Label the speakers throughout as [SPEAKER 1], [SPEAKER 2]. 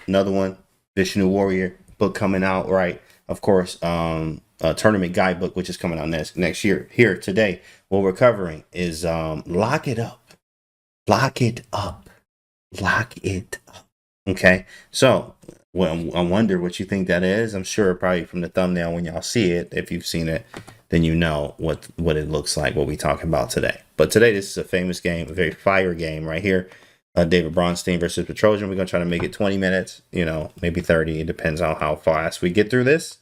[SPEAKER 1] another one, Vishnu Warrior book coming out, right? Of course, a tournament guidebook, which is coming out next year. Here today, what we're covering is lock it up, lock it up, lock it up. Okay, so well, I wonder what you think that is. I'm sure probably from the thumbnail when y'all see it, if you've seen it, then you know what it looks like, what we talking about today. But today, this is a famous game, a very fire game right here. David Bronstein versus Petrosian. We're going to try to make it 20 minutes, you know, maybe 30. It depends on how fast we get through this,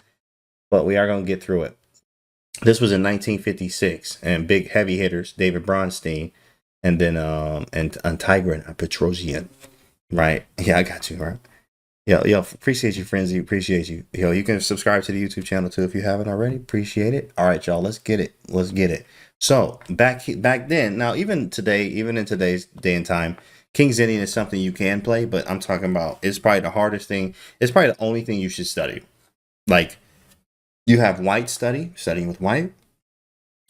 [SPEAKER 1] but we are going to get through it. This was in 1956, and big heavy hitters, David Bronstein, and then and Tigran Petrosian, right? Yeah, I got you, right? Yo, appreciate you, Frenzy. Appreciate you. Yo, you can subscribe to the YouTube channel too if you haven't already. Appreciate it. All right, y'all, let's get it. Let's get it. So back then, now even today, even in today's day and time, King's Indian is something you can play, but I'm talking about it's probably the hardest thing. It's probably the only thing you should study. Like, you have white studying with white.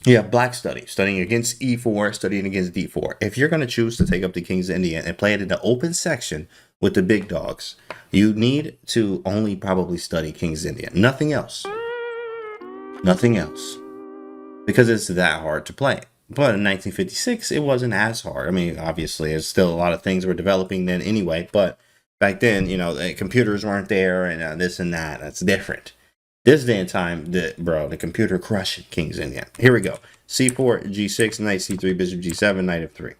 [SPEAKER 1] You have black studying against E4, studying against D4. If you're going to choose to take up the King's Indian and play it in the open section with the big dogs, you need to only probably study King's Indian. Nothing else. Nothing else. Because it's that hard to play. But in 1956, it wasn't as hard. I mean, obviously, there's still a lot of things were developing then anyway. But back then, you know, the computers weren't there and this and that. That's different. This day and time, the computer crushed King's Indian. Here we go. C4, G6, Knight C3, Bishop G7, Knight F3.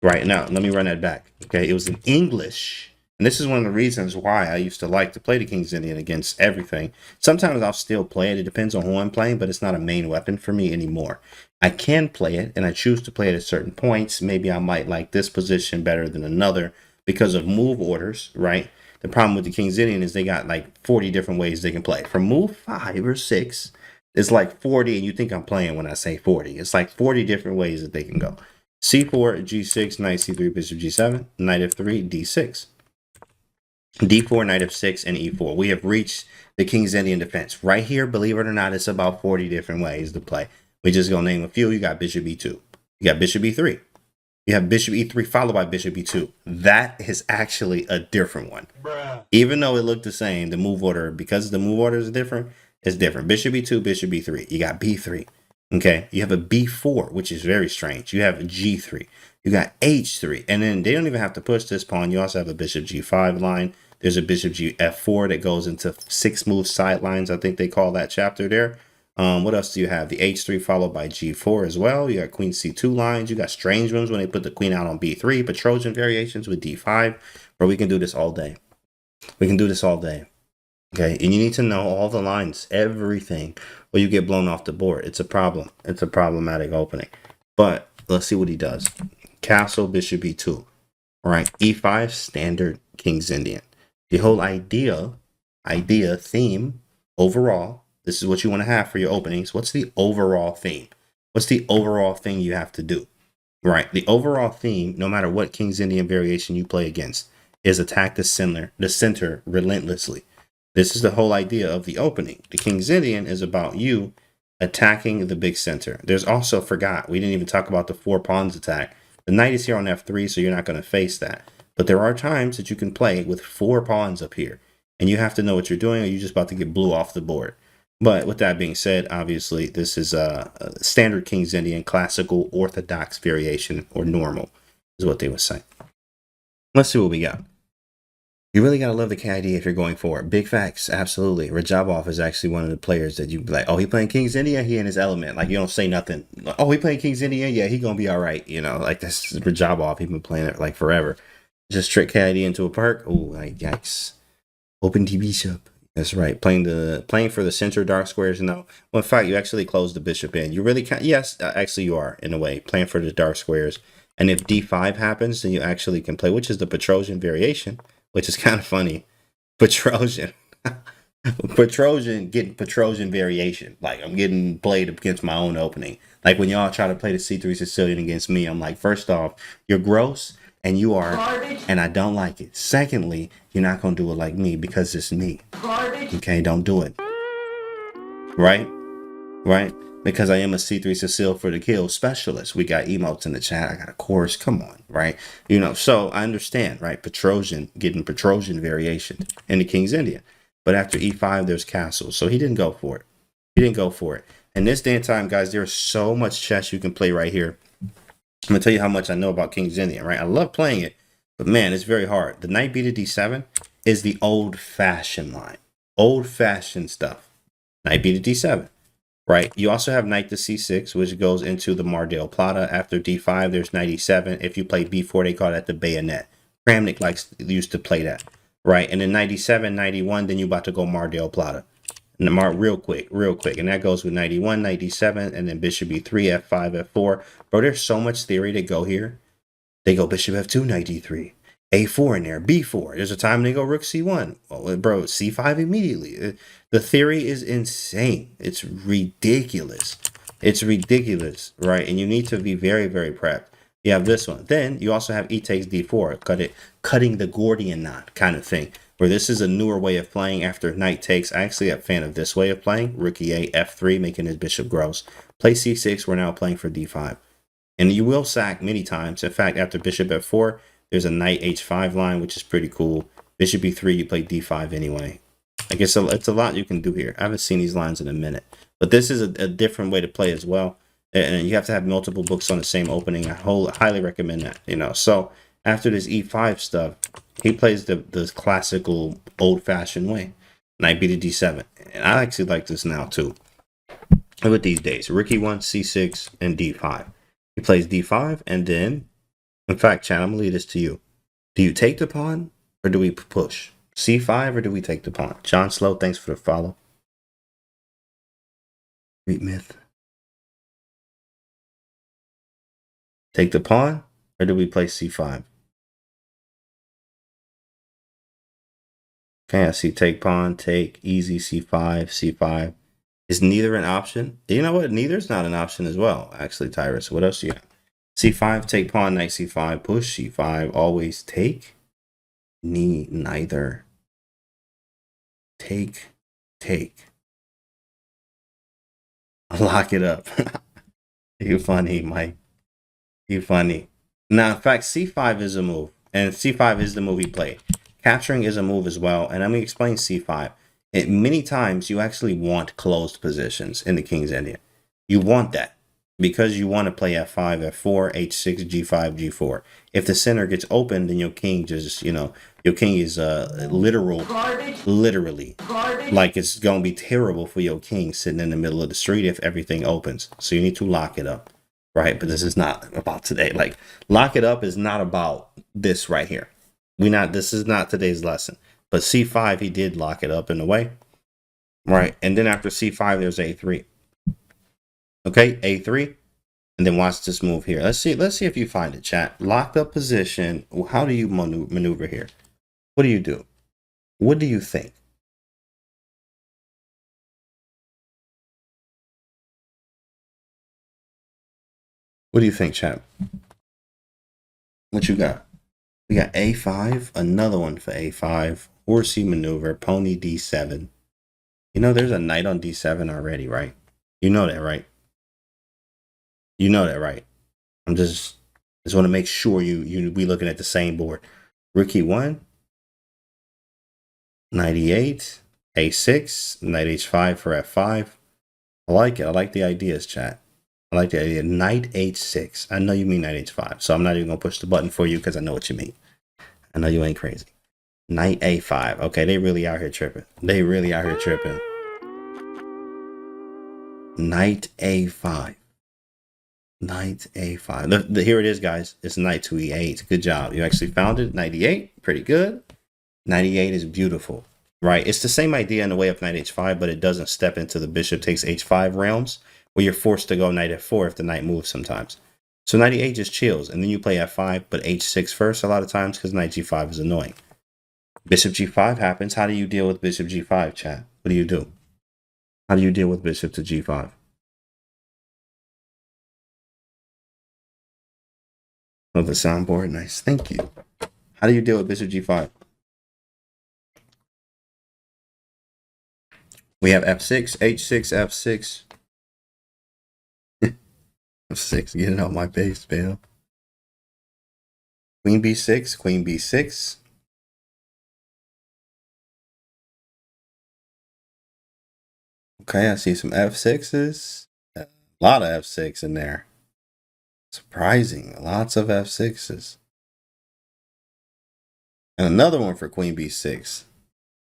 [SPEAKER 1] Right now, let me run that back. Okay, it was in English. And this is one of the reasons why I used to like to play the King's Indian against everything. Sometimes I'll still play it. It depends on who I'm playing, but it's not a main weapon for me anymore. I can play it, and I choose to play it at certain points. Maybe I might like this position better than another because of move orders, right? The problem with the King's Indian is they got like 40 different ways they can play. From move 5 or 6, it's like 40, and you think I'm playing when I say 40. It's like 40 different ways that they can go. C4, G6, Knight C3, Bishop G7, Knight F3, D6. D4, Knight F6, and E4. We have reached the King's Indian defense. Right here, believe it or not, it's about 40 different ways to play. We're just going to name a few. You got Bishop E2. You got Bishop E3. You have Bishop E3 followed by Bishop E2. That is actually a different one. Bruh. Even though it looked the same, the move order, because the move order is different, it's different. Bishop E2, Bishop E3. You got B3. Okay. You have a B4, which is very strange. You have a G3. You got H3. And then they don't even have to push this pawn. You also have a Bishop G5 line. There's a Bishop F4 that goes into 6 move sidelines. I think they call that chapter there. What else do you have? The H3 followed by G4 as well. You got Queen C2 lines. You got strange ones when they put the queen out on B3. Petrosian variations with D5. Bro, we can do this all day. We can do this all day. Okay, and you need to know all the lines, everything, or you get blown off the board. It's a problem. It's a problematic opening. But let's see what he does. Castle, Bishop E2. All right, E5, standard King's Indian. The whole theme, overall, this is what you want to have for your openings. What's the overall theme? What's the overall thing you have to do? Right. The overall theme, no matter what King's Indian variation you play against, is attack the center relentlessly. This is the whole idea of the opening. The King's Indian is about you attacking the big center. There's also, we didn't even talk about the 4 pawns attack. The knight is here on F3, so you're not going to face that. But there are times that you can play with 4 pawns up here. And you have to know what you're doing, or you're just about to get blew off the board. But with that being said, obviously, this is a standard King's Indian, classical, orthodox variation, or normal, is what they would say. Let's see what we got. You really got to love the KID if you're going for it. Big facts, absolutely. Rajabov is actually one of the players that you be like, oh, he playing King's Indian? He in his element. Like, you don't say nothing. Oh, he playing King's Indian? Yeah, he going to be all right. You know, like, that's Rajabov. He's been playing it, like, forever. Just trick KID into a perk. Oh, like, yikes. Open D bishop. That's right. Playing for the center dark squares. No, well, in fact, you actually close the bishop in. You really can't. Yes, actually, you are in a way playing for the dark squares. And if D5 happens, then you actually can play, which is the Petrosian variation, which is kind of funny. Petrosian, getting Petrosian variation. Like, I'm getting played against my own opening. Like when y'all try to play the C3 Sicilian against me, I'm like, first off, you're gross. And you are garbage. And I don't like it. Secondly, you're not going to do it like me because it's me. Garbage. Okay, don't do it. Right? Right? because I am a C3 Cecile for the kill specialist. We got emotes in the chat. I got a course. Come on, right? You know, so I understand, right? Petrosian, getting Petrosian variation in the King's Indian. But after E5, there's castles. So he didn't go for it. He didn't go for it. And this day and time, guys, there's so much chess you can play right here. I'm going to tell you how much I know about King's Indian, right? I love playing it, but man, it's very hard. The knight b to d7 is the old-fashioned line. Old-fashioned stuff. Knight b to d7. Right. You also have knight to c6, which goes into the Mar-del Plata. After d5, there's knight e7. If you play b4, they call that the bayonet. Kramnik used to play that. Right. And then knight e7, knight e1, then you about to go Mar-del Plata. And the real quick. And that goes with knight e1, knight e7, and then bishop e3, f5, f4. Bro, there's so much theory to go here. They go bishop f2, knight d3. A4 in there, B4. There's a time they go rook C1. Oh, bro, C5 immediately. The theory is insane. It's ridiculous. It's ridiculous, right? And you need to be very, very prepped. You have this one. Then you also have E takes D4, cutting the Gordian knot kind of thing, where this is a newer way of playing after knight takes. I actually am a fan of this way of playing. Rook E8, F3, making his bishop gross. Play C6, we're now playing for D5. And you will sack many times. In fact, after bishop F4, there's a knight h5 line, which is pretty cool. Bishop e3, you play d5 anyway. I guess it's a lot you can do here. I haven't seen these lines in a minute. But this is a different way to play as well. And you have to have multiple books on the same opening. I highly recommend that, you know. So after this e5 stuff, he plays the classical old-fashioned way. Knight b to d7. And I actually like this now, too. With these days. Rook e1, c6, and d5. He plays d5, and then... In fact, chat, I'm going to leave this to you. Do you take the pawn or do we push? C5 or do we take the pawn? John Slow, thanks for the follow. Great myth. Take the pawn or do we play C5? Okay, I see take pawn, take, easy, C5, C5. Is neither an option? You know what? Neither's not an option as well, actually, Tyrus. What else do you have? C5, take pawn, knight C5, push, C5, always take, neither, take, lock it up. You funny, Mike, you funny. Now, in fact, C5 is a move, and C5 is the move he played. Capturing is a move as well, and let me explain C5. Many times, you actually want closed positions in the King's Indian. You want that. Because you want to play f5, f4, h6, g5, g4. If the center gets open, then your king just, you know, your king is literally, like it's going to be terrible for your king sitting in the middle of the street if everything opens. So you need to lock it up, right? But this is not about today. Like, lock it up is not about this right here. This is not today's lesson. But c5, he did lock it up in a way, right? And then after c5, there's a3. Okay, a3, and then watch this move here. Let's see if you find it, chat. Locked up position. How do you maneuver here? What do you do? What do you think? What do you think, chat? What you got? We got a5, another one for a5, horsey maneuver, pony d7. You know, there's a knight on d7 already, right? You know that, right? You know that, right? I'm just want to make sure we looking at the same board. Rook e1, knight e8, a6, knight h5 for f5. I like it. I like the ideas, chat. I like the idea. Knight h6. I know you mean knight h5, so I'm not even gonna push the button for you because I know what you mean. I know you ain't crazy. Knight a5. Okay, they really out here tripping. They really out here tripping. Knight a5. Knight a5. Here it is, guys. It's knight to e8. Good job. You actually found it. Knight e8. Pretty good. Knight e8 is beautiful, right? It's the same idea in the way of knight h5, but it doesn't step into the bishop takes h5 realms where you're forced to go knight f4 if the knight moves sometimes. So knight e8 just chills, and then you play f5, but h6 first a lot of times because knight g5 is annoying. Bishop g5 happens. How do you deal with bishop g5, chat? What do you do? How do you deal with bishop to g5? Oh, the soundboard. Nice. Thank you. How do you deal with bishop g5? We have f6, h6, f6. F6, get it out my face, man. Queen B6, Queen B6. Okay, I see some F6s. A lot of F6 in there. Surprising. Lots of F6s. And another one for Queen B6.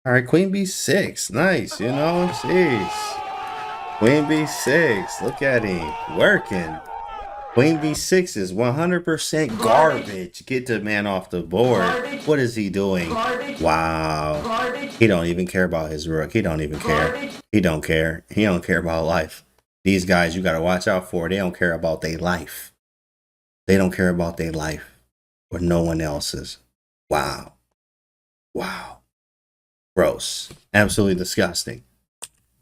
[SPEAKER 1] All right, Queen B6. Nice, you know, jeez. Queen B6. Look at him working. Queen B6 is 100% garbage. Get the man off the board. What is he doing? Wow. He don't even care about his rook. He don't even care. He don't care. He don't care about life. These guys you got to watch out for. They don't care about their life. They don't care about their life or no one else's. Wow. Wow. Gross. Absolutely disgusting.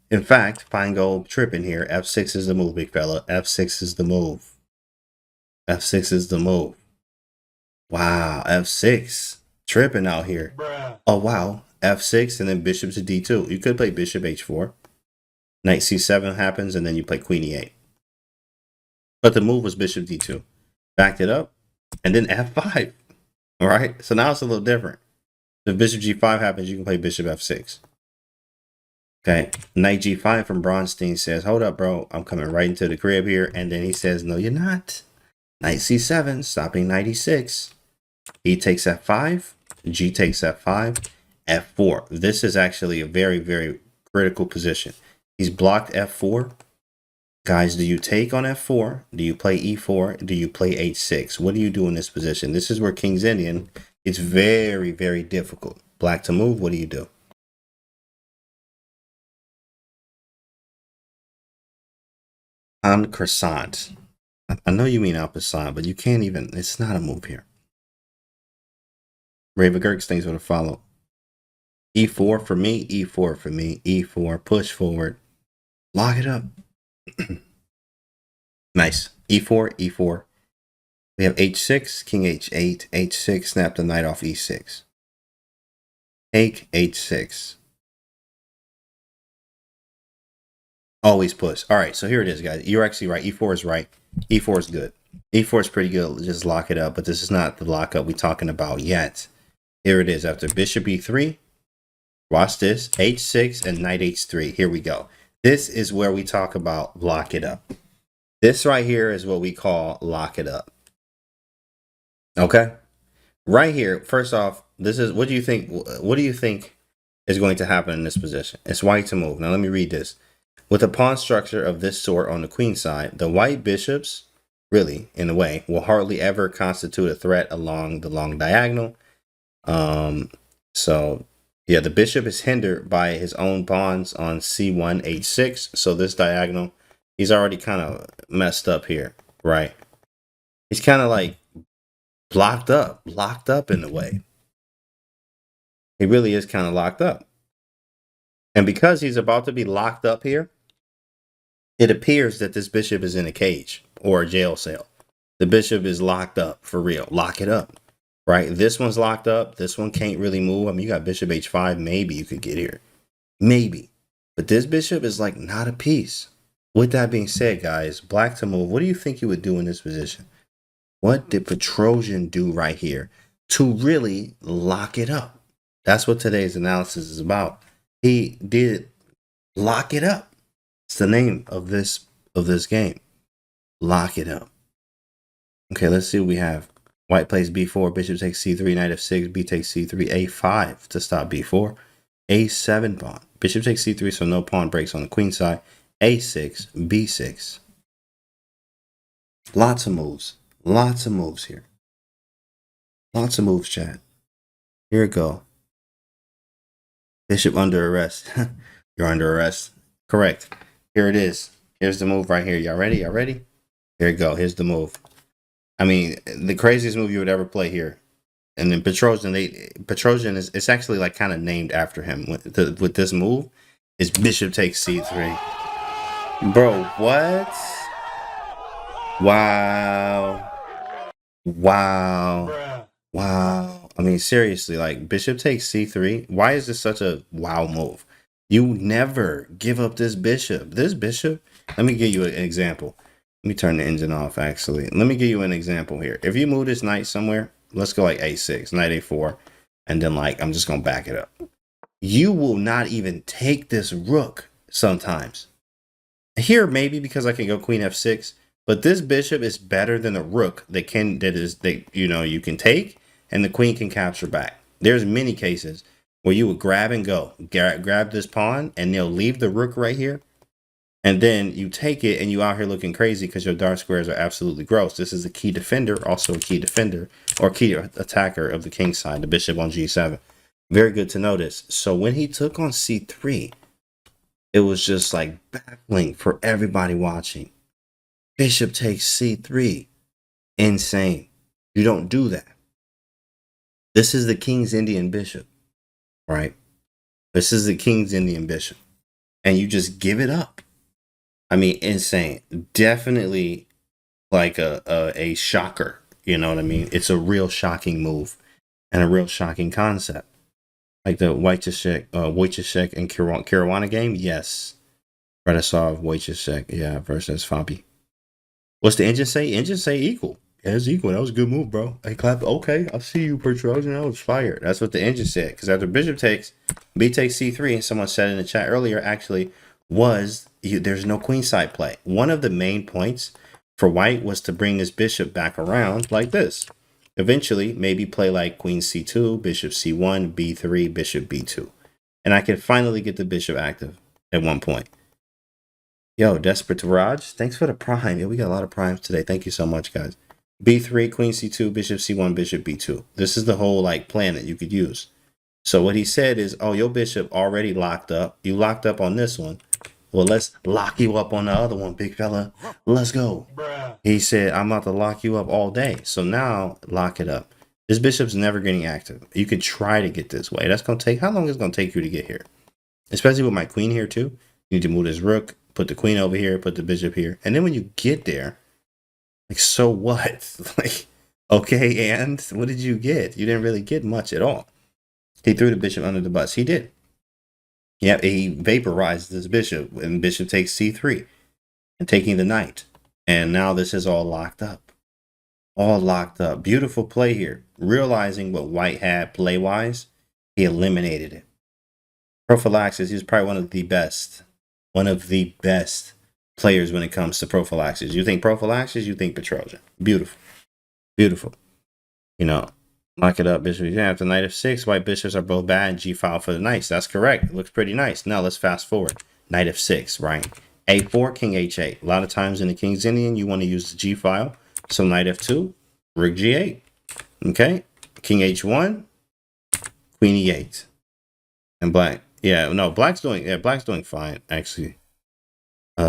[SPEAKER 1] In fact, fine gold tripping here. F6 is the move, big fella. F6 is the move. F6 is the move. Wow, F6. Tripping out here. Oh, wow. F6 and then bishop to D2. You could play bishop H4. Knight C7 happens and then you play Queen E8. But the move was bishop D2. Backed it up and then F5. All right, so now it's a little different. If bishop G5 happens, you can play bishop F6. Okay, Knight G5 from Bronstein says, hold up, bro. I'm coming right into the crib here. And then he says, no, you're not. Knight C7, stopping Knight E6. E takes F5. G takes F5. F4. This is actually a very, very critical position. He's blocked F4. Guys, do you take on F4? Do you play E4? Do you play H6? What do you do in this position? This is where King's Indian. It's very, very difficult. Black to move. What do you do? En croissant. I know you mean en passant, but you can't even. It's not a move here. Raven Girks, things will follow. E4 for me. E4 for me. E4. Push forward. Lock it up. Nice. E4. E4. We have H6. King H8. H6. Snap the knight off E6. Take H6. Always push. All right, so here it is, guys. You're actually right. E4 is right. E4 is good. E4 is pretty good. Just lock it up, but this is not the lockup we're talking about yet. Here it is after bishop E3. Watch this. H6 and knight H3. Here we go. This is where we talk about lock it up. This right here is what we call lock it up. Okay? Right here, first off, this is what do you think is going to happen in this position? It's white to move. Now let me read this. With a pawn structure of this sort on the queen side, the white bishops, really, in a way, will hardly ever constitute a threat along the long diagonal. So, yeah, the bishop is hindered by his own pawns on C1, H6. So this diagonal, he's already kind of messed up here, right? He's kind of like locked up in a way. He really is kind of locked up. And because he's about to be locked up here, it appears that this bishop is in a cage or a jail cell. The bishop is locked up for real. Lock it up, right? This one's locked up. This one can't really move. I mean, you got bishop H5. Maybe you could get here. Maybe. But this bishop is like not a piece. With that being said, guys, black to move. What do you think you would do in this position? What did Petrosian do right here to really lock it up? That's what today's analysis is about. He did lock it up. It's the name of this game. Lock it up. Okay, let's see what we have. White plays B4, bishop takes C3, knight F6, B takes C3, A5 to stop B4, A7 pawn. Bishop takes C3, so no pawn breaks on the queen side. A6, B6. Lots of moves. Lots of moves here. Lots of moves, chat. Here we go. Bishop under arrest. You're under arrest. Correct. Here it is. Here's the move right here. Y'all ready? Y'all ready? Here you go. Here's the move. I mean, the craziest move you would ever play here. And then Petrosian is, it's actually like kind of named after him with this move. Is bishop takes C3. Bro, what? Wow. Wow. Wow. I mean, seriously, like bishop takes C3. Why is this such a wow move? You never give up this bishop. This bishop, let me give you an example. Let me turn the engine off, actually. Let me give you an example here. If you move this knight somewhere, let's go like a6, knight a4, and then like, I'm just going to back it up. You will not even take this rook sometimes. Here, maybe because I can go queen f6, but this bishop is better than a rook you can take, and the queen can capture back. There's many cases where you would grab and go, grab this pawn, and they'll leave the rook right here. And then you take it and you out here looking crazy because your dark squares are absolutely gross. This is a key defender, also a key defender or key attacker of the king side, the bishop on g7. Very good to notice. So when he took on c3, it was just like baffling for everybody watching. Bishop takes c3. Insane. You don't do that. This is the King's Indian bishop, right? This is the King's Indian bishop. And you just give it up. I mean, insane. Definitely like a shocker. You know what I mean? It's a real shocking move and a real shocking concept. Like the Wojciech and Caruana game? Yes. Radosław Wojciech, yeah, versus Fabi. What's the engine say? Engine say equal. Yeah, it's equal. That was a good move, bro. I clapped. Okay, I see you, Petrosian. That was fire. That's what the engine said. Because after bishop takes, b takes c3, and someone said in the chat earlier, actually, there's no queenside play. One of the main points for white was to bring this bishop back around like this. Eventually, maybe play like queen c2, bishop c1, b3, bishop b2. And I could finally get the bishop active at one point. Yo, Desperate Raj, thanks for the prime. Yeah, we got a lot of primes today. Thank you so much, guys. b3, queen c2, bishop c1, bishop b2. This is the whole like plan that you could use. So what he said is, oh, your bishop already locked up. You locked up on this one. Well, let's lock you up on the other one, big fella. Let's go. He said, I'm about to lock you up all day. So now lock it up. This bishop's never getting active. You could try to get this way. That's going to take, how long is it going to take you to get here? Especially with my queen here too. You need to move this rook, put the queen over here, put the bishop here. And then when you get there, like, so what? Like, okay, and what did you get? You didn't really get much at all. He threw the bishop under the bus. He did. Yeah, he vaporized this bishop, and bishop takes c3 and taking the knight. And now this is all locked up. All locked up. Beautiful play here. Realizing what white had play-wise, he eliminated it. Prophylaxis, he's probably one of the best players when it comes to prophylaxis. You think prophylaxis, you think Petrosian. Beautiful. Beautiful. You know, lock it up, bishop. You have the knight f6. White bishops are both bad. G file for the knights. That's correct. It looks pretty nice. Now let's fast forward. Knight f6, right? a4, king h8. A lot of times in the King's Indian, you want to use the G file. So knight f2, rook g8. Okay, king h1, queen e8. And black, yeah, no, black's doing fine actually.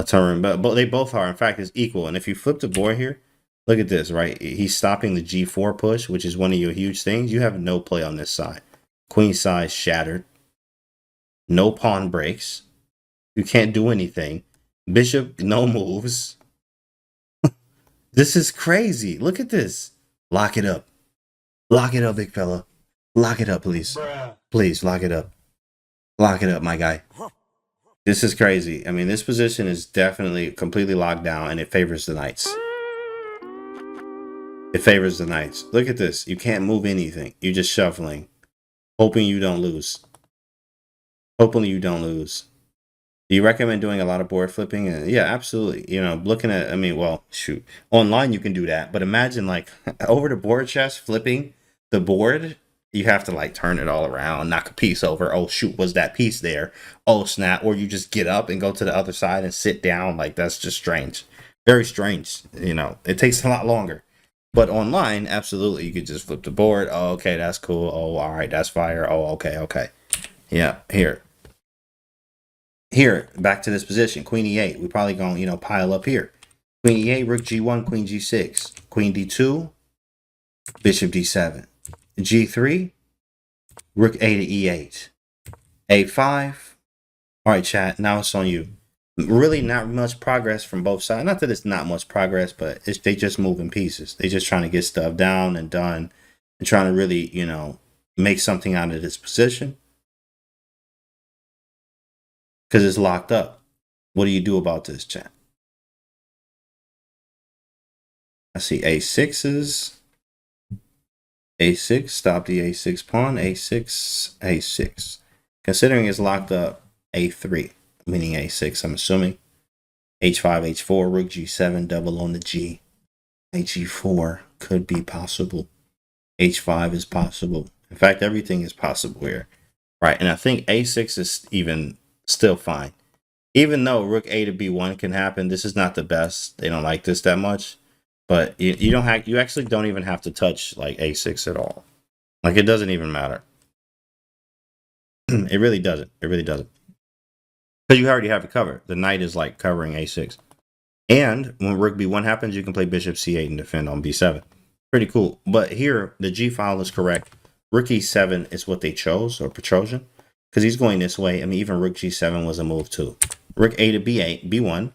[SPEAKER 1] Turn, but they both are. In fact, it's equal. And if you flip the board here, look at this, right? He's stopping the g4 push, which is one of your huge things. You have no play on this side. Queen side shattered. No pawn breaks. You can't do anything. Bishop, no moves. This is crazy. Look at this. Lock it up. Lock it up, big fella. Lock it up, please. Please, lock it up. Lock it up, my guy. This is crazy. I mean, this position is definitely completely locked down, and it favors the knights. It favors the knights. Look at this. You can't move anything. You're just shuffling, hoping you don't lose. Hopefully you don't lose. Do you recommend doing a lot of board flipping? Yeah, absolutely. You know, looking at, I mean, well, shoot. Online you can do that, but imagine like over the board chess, flipping the board. You have to like turn it all around, knock a piece over. Oh, shoot, was that piece there? Oh, snap. Or you just get up and go to the other side and sit down. Like, that's just strange. Very strange. You know, it takes a lot longer. But online, absolutely, you could just flip the board. Oh, okay, that's cool. Oh, all right, that's fire. Oh, okay, okay. Yeah, here. Here, back to this position. Queen e8. We're probably going to, you know, pile up here. Queen e8, rook g1, queen g6. Queen d2, bishop d7. G3, rook a to e8, a5. All right, chat, now it's on you. Really not much progress from both sides. Not that it's not much progress, but they just moving pieces. They just trying to get stuff down and done and trying to really, you know, make something out of this position because it's locked up. What do you do about this, chat? I see a6s. a6, stop the a6 pawn, a6, a6. Considering it's locked up, a3, meaning a6, I'm assuming. h5, h4, rook g7, double on the g. h4 could be possible. h5 is possible. In fact, everything is possible here. Right, and I think a6 is even still fine. Even though rook a to b1 can happen, this is not the best. They don't like this that much. But you don't have, you actually don't even have to touch like a6 at all. Like it doesn't even matter. It really doesn't. It really doesn't. Because you already have it covered. The knight is like covering a6. And when rook b1 happens, you can play bishop c8 and defend on b7. Pretty cool. But here, the g file is correct. Rook e7 is what they chose, or Petrosian, because he's going this way. I mean, even rook g7 was a move too. Rook a to b8, b1,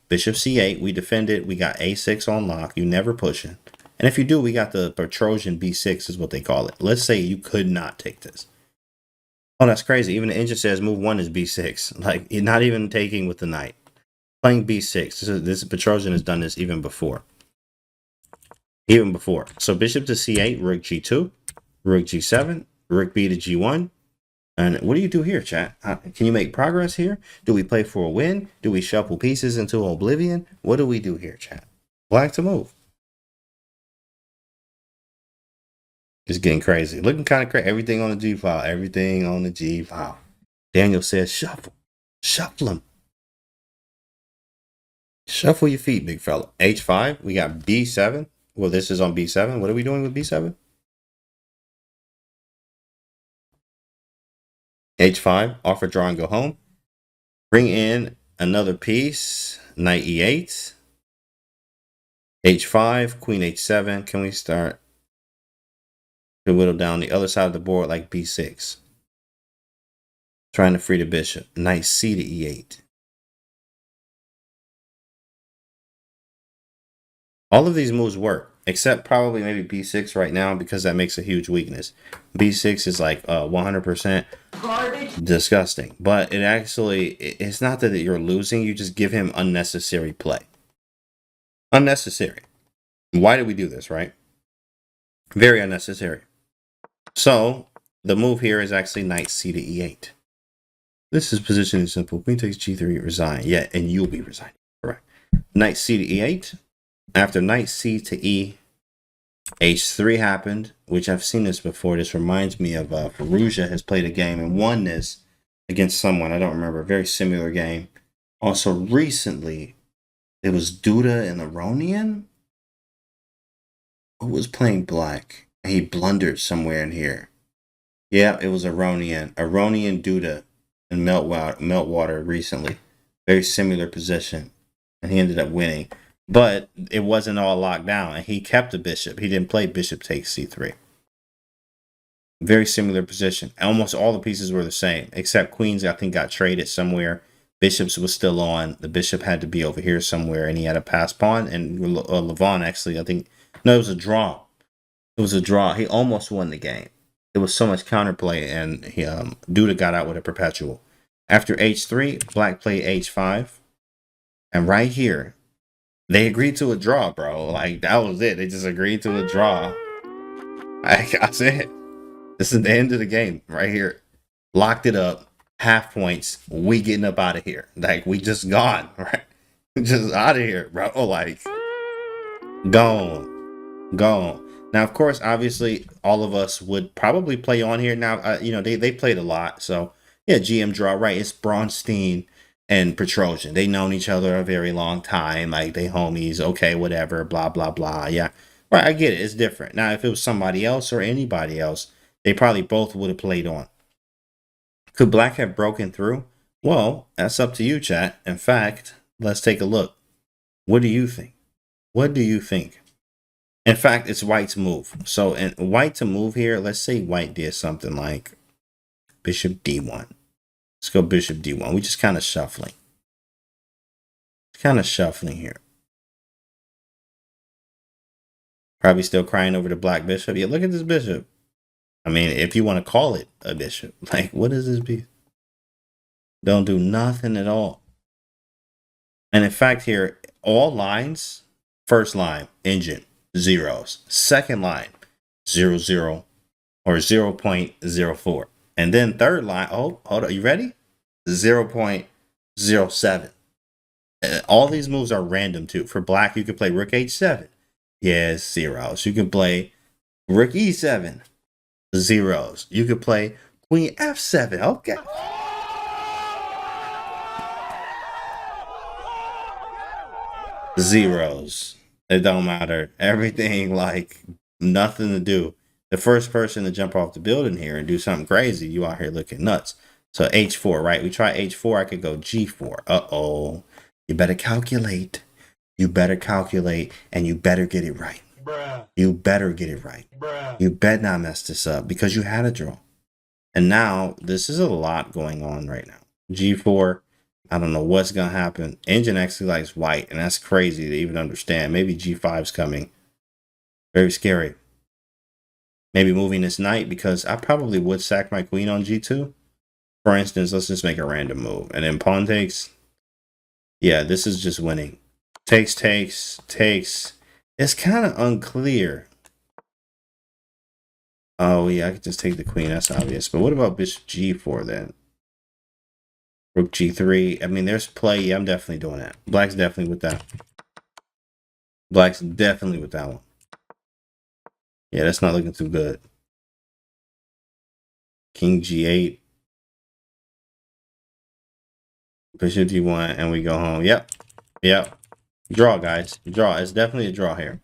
[SPEAKER 1] bishop c8. We defended. We got a6 on lock. You never pushing. And if you do, we got the Petrosian b6 is what they call it. Let's say you could not take this. Oh, that's crazy. Even the engine says move 1 is b6. Like, you're not even taking with the knight. Playing b6. This Petrosian has done this even before. Even before. So bishop to c8, rook g2, rook g7, rook b to g1. And what do you do here, chat? Can you make progress here? Do we play for a win? Do we shuffle pieces into oblivion? What do we do here, chat? Black to move. It's getting crazy. Looking kind of crazy. Everything on the G file. Everything on the G file. Daniel says shuffle. Shuffle them. Shuffle your feet, big fella. H5. We got B7. Well, this is on B7. What are we doing with B7? H5. Offer, draw, and go home. Bring in another piece. Knight E8. H5. Queen H7. Can we start to whittle down the other side of the board like B6? Trying to free the bishop. Knight C to E8. All of these moves work, except probably maybe B6 right now, because that makes a huge weakness. B6 is like 100% disgusting, but it actually, it's not that you're losing, you just give him unnecessary play. Unnecessary. Why do we do this, right? Very unnecessary. So the move here is actually knight C to E8. This is positioning simple. Queen takes G3, resign. Yeah, and you'll be resigning. Correct. Knight C to E8. After knight C to E, H3 happened, which I've seen this before. This reminds me of Perugia has played a game and won this against someone. I don't remember. A very similar game. Also, recently, it was Duda and Aronian. Who was playing black? He blundered somewhere in here. Yeah, it was Aronian. Aronian, Duda, and Meltwater recently. Very similar position. And he ended up winning. But it wasn't all locked down, and he kept the bishop. He didn't play bishop takes c3. Very similar position. Almost all the pieces were the same, except queens, I think, got traded somewhere. Bishops was still on. The bishop had to be over here somewhere, and he had a pass pawn. And Levon, actually, I think, no, it was a draw. It was a draw. He almost won the game. There was so much counterplay, and he, Duda got out with a perpetual. After h3, black played h5. And right here, they agreed to a draw, bro. Like, that was it. They just agreed to a draw. I said, this is the end of the game right here. Locked it up. Half points. We getting up out of here. Like, we just gone, right? Just out of here, bro. Like, gone. Gone. Now, of course, obviously, all of us would probably play on here. Now, you know, they played a lot. So, yeah, GM draw, right? It's Bronstein and Petrosian. They known each other a very long time. Like, they homies. Okay, whatever. Blah, blah, blah. Yeah. Right, I get it. It's different. Now, if it was somebody else or anybody else, they probably both would have played on. Could black have broken through? Well, that's up to you, chat. In fact, let's take a look. What do you think? What do you think? In fact, it's white's move. So, in white to move here, let's say white did something like bishop d1. Let's go bishop d1. We're just kind of shuffling. Kind of shuffling here. Probably still crying over the black bishop. Yeah, look at this bishop. I mean, if you want to call it a bishop. Like, what is this piece? Don't do nothing at all. And in fact here, all lines First line, engine, zeros. Second line, 0, 0 or 0.04. And then third line, oh, hold on, you ready? 0.07. All these moves are random too. For black, you can play rook h7. Yes, zeros. You can play rook e7. Zeros. You could play queen f7. Okay. Zeros. It don't matter. Everything, like nothing to do. The first person to jump off the building here and do something crazy, you out here looking nuts. So h4, right? We try h4. I could go g4. Uh-oh. You better calculate. You better calculate, and you better get it right. Bruh. You better get it right. Bruh. You better not mess this up because you had a draw. And now this is a lot going on right now. G4. I don't know what's going to happen. Engine actually likes white, and that's crazy to even understand. Maybe G5's coming. Very scary. Maybe moving this knight, because I probably would sack my queen on G2. For instance, let's just make a random move. And then pawn takes. Yeah, this is just winning. Takes, takes, takes. It's kind of unclear. Oh, yeah, I could just take the queen. That's obvious. But what about bishop G4 then? Rook G3. I mean, there's play. Yeah, I'm definitely doing that. Black's definitely with that. Black's definitely with that one. Yeah, that's not looking too good. King G8. Bishop D1, and we go home. Yep. Yep. Draw, guys. Draw. It's definitely a draw here.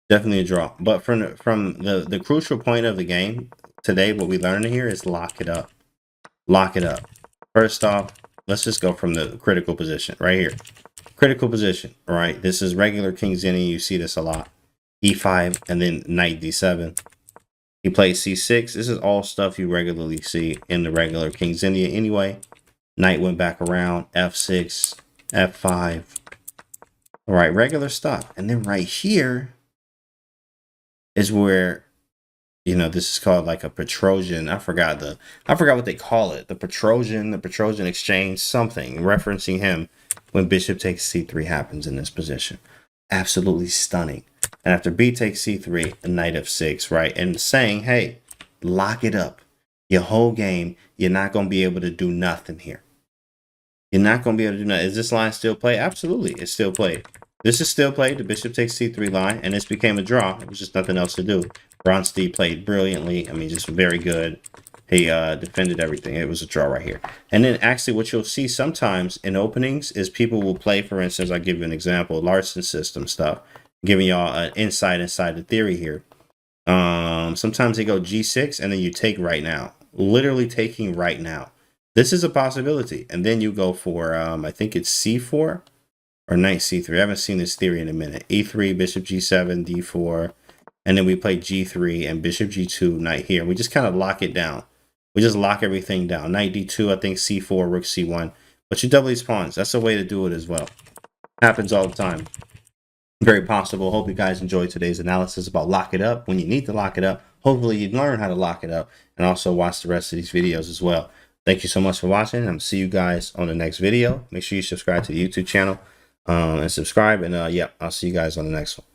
[SPEAKER 1] Definitely a draw. But from the crucial point of the game today, what we learned here is lock it up. Lock it up. First off, let's just go from the critical position right here. Critical position, right? This is regular King's Indian. You see this a lot. E5 and then knight D7. He plays C6. This is all stuff you regularly see in the regular King's Indian anyway. Knight went back around. F6, F5. All right, regular stuff. And then right here is where, you know, this is called like a Petrosian. I forgot what they call it. The Petrosian exchange, something referencing him when bishop takes C3 happens in this position. Absolutely stunning. And after B takes C3, a knight F6, right? And saying, hey, lock it up. Your whole game, you're not going to be able to do nothing here. You're not going to be able to do nothing. Is this line still played? Absolutely, it's still played. This is still played. The bishop takes C3 line, and this became a draw. It was just nothing else to do. Bronstein played brilliantly. I mean, just very good. He defended everything. It was a draw right here. And then actually what you'll see sometimes in openings is people will play, for instance, I'll give you an example, Larson system stuff, giving y'all an insight inside the theory here. Sometimes they go G6 and then you take right now. Literally taking right now. This is a possibility. And then you go for, I think it's C4 or knight C3. I haven't seen this theory in a minute. E3, bishop G7, D4. And then we play G3 and bishop G2, knight here. We just kind of lock it down. We just lock everything down. Knight D2, I think C4, rook C1. But you double these pawns. That's a way to do it as well. Happens all the time. Very possible. Hope you guys enjoyed today's analysis about lock it up. When you need to lock it up, hopefully you learn how to lock it up and also watch the rest of these videos as well. Thank you so much for watching. I'm going to see you guys on the next video. Make sure you subscribe to the YouTube channel and subscribe. And yeah, I'll see you guys on the next one.